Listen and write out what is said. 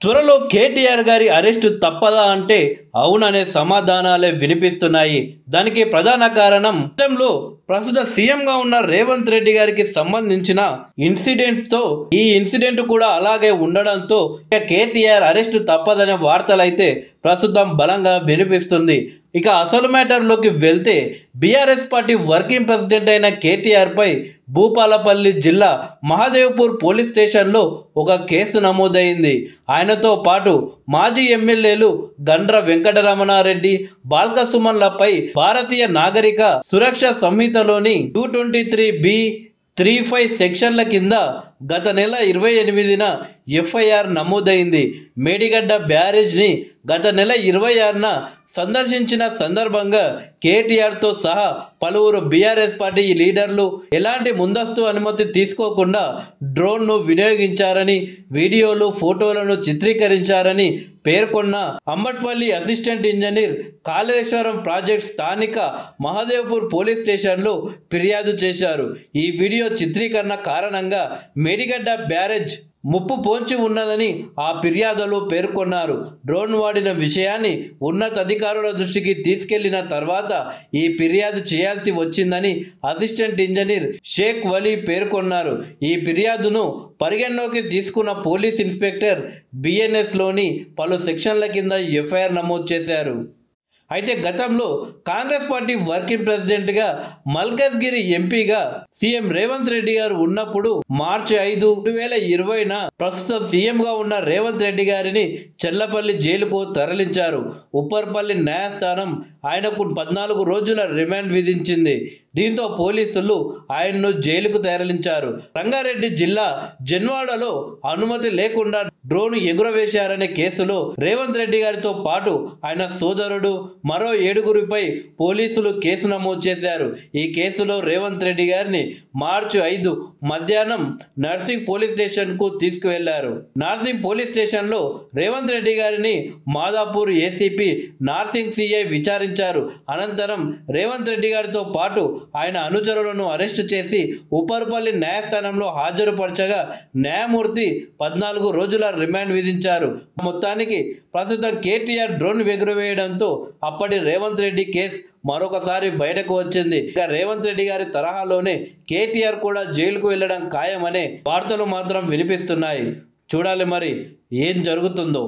త్వరలో కేటీఆర్ గారి అరెస్టు తప్పదా అంటే అవుననే సమాధానాలే వినిపిస్తున్నాయి. దానికి ప్రధాన కారణం గతంలో ప్రస్తుత సీఎంగా ఉన్న రేవంత్ రెడ్డి గారికి సంబంధించిన ఇన్సిడెంట్తో ఈ ఇన్సిడెంట్ కూడా అలాగే ఉండడంతో కేటీఆర్ అరెస్టు తప్పదనే వార్తలైతే ప్రస్తుతం బలంగా వినిపిస్తుంది. ఇక అసలు మ్యాటర్లోకి వెళ్తే బీఆర్ఎస్ పార్టీ వర్కింగ్ ప్రెసిడెంట్ అయిన కేటీఆర్ పై భూపాలపల్లి జిల్లా మహదేవ్పూర్ పోలీస్ స్టేషన్లో ఒక కేసు నమోదైంది. ఆయనతో పాటు మాజీ ఎమ్మెల్యేలు గండ్ర వెంకటరమణారెడ్డి, బాల్క సుమన్లపై భారతీయ నాగరిక సురక్ష సంహితలోని 223(b)(3)(5) సెక్షన్ల కింద గత నెల 28న ఎఫ్ఐఆర్ నమోదైంది. మేడిగడ్డ బ్యారేజ్ని గత నెల 26న సందర్శించిన సందర్భంగా కేటీఆర్తో సహా పలువురు బీఆర్ఎస్ పార్టీ లీడర్లు ఎలాంటి ముందస్తు అనుమతి తీసుకోకుండా డ్రోన్ను వినియోగించారని, వీడియోలు, ఫోటోలను చిత్రీకరించారని పేర్కొన్న Ambatpalli assistant engineer Kaleshwaram project స్థానిక మహదేవ్పూర్ పోలీస్ స్టేషన్లో ఫిర్యాదు చేశారు. ఈ వీడియో చిత్రీకరణ కారణంగా మేడిగడ్డ బ్యారేజ్ ముప్పు పొంచి ఉన్నదని ఆ ఫిర్యాదులో పేర్కొన్నారు. డ్రోన్ వాడిన విషయాన్ని ఉన్నతాధికారుల దృష్టికి తీసుకెళ్లిన తర్వాత ఈ ఫిర్యాదు చేయాల్సి వచ్చిందని అసిస్టెంట్ ఇంజనీర్ షేక్ వలీ పేర్కొన్నారు. ఈ ఫిర్యాదును పరిగణలోకి తీసుకున్న పోలీస్ ఇన్స్పెక్టర్ బిఎన్ఎస్లోని పలు సెక్షన్ల కింద ఎఫ్ఐఆర్ నమోదు చేశారు. అయితే గతంలో కాంగ్రెస్ పార్టీ వర్కింగ్ ప్రెసిడెంట్గా మల్కజ్గిరి ఎంపీగా సీఎం రేవంత్ రెడ్డి గారు ఉన్నప్పుడు మార్చి 5, 2020న ప్రస్తుతం సీఎంగా ఉన్న రేవంత్ రెడ్డి గారిని చెర్లపల్లి జైలుకు తరలించారు. ఉప్పర్పల్లి న్యాయస్థానం ఆయనకు 14 రోజుల రిమాండ్ విధించింది. దీంతో పోలీసులు ఆయన్ను జైలుకు తరలించారు. రంగారెడ్డి జిల్లా జన్వాడలో అనుమతి లేకుండా డ్రోన్ ఎగురవేశారనే కేసులో రేవంత్ రెడ్డి గారితో పాటు ఆయన సోదరుడు మరో 7గురిపై పోలీసులు కేసు నమోదు చేశారు. ఈ కేసులో రేవంత్ రెడ్డి గారిని మార్చి 5 మధ్యాహ్నం నర్సింగ్ పోలీస్ స్టేషన్కు తీసుకువెళ్లారు. నర్సింగ్ పోలీస్ స్టేషన్లో రేవంత్ రెడ్డి గారిని మాదాపూర్ ఏసీపీ నార్సింగ్ సిఐ విచారించారు. అనంతరం రేవంత్ రెడ్డి గారితో పాటు ఆయన అనుచరులను అరెస్టు చేసి ఉప్పర్పల్లి న్యాయస్థానంలో హాజరుపరచగా న్యాయమూర్తి 14 రోజుల రిమాండ్ విధించారు. మొత్తానికి ప్రస్తుతం కేటీఆర్ డ్రోన్ ఎగురవేయడంతో అప్పటి రేవంత్ రెడ్డి కేసు మరొకసారి బయటకు వచ్చింది. ఇక రేవంత్ రెడ్డి గారి తరహాలోనే కేటీఆర్ కూడా జైలుకు వెళ్లడం ఖాయమనే వార్తలు మాత్రం వినిపిస్తున్నాయి. చూడాలి మరి ఏం జరుగుతుందో.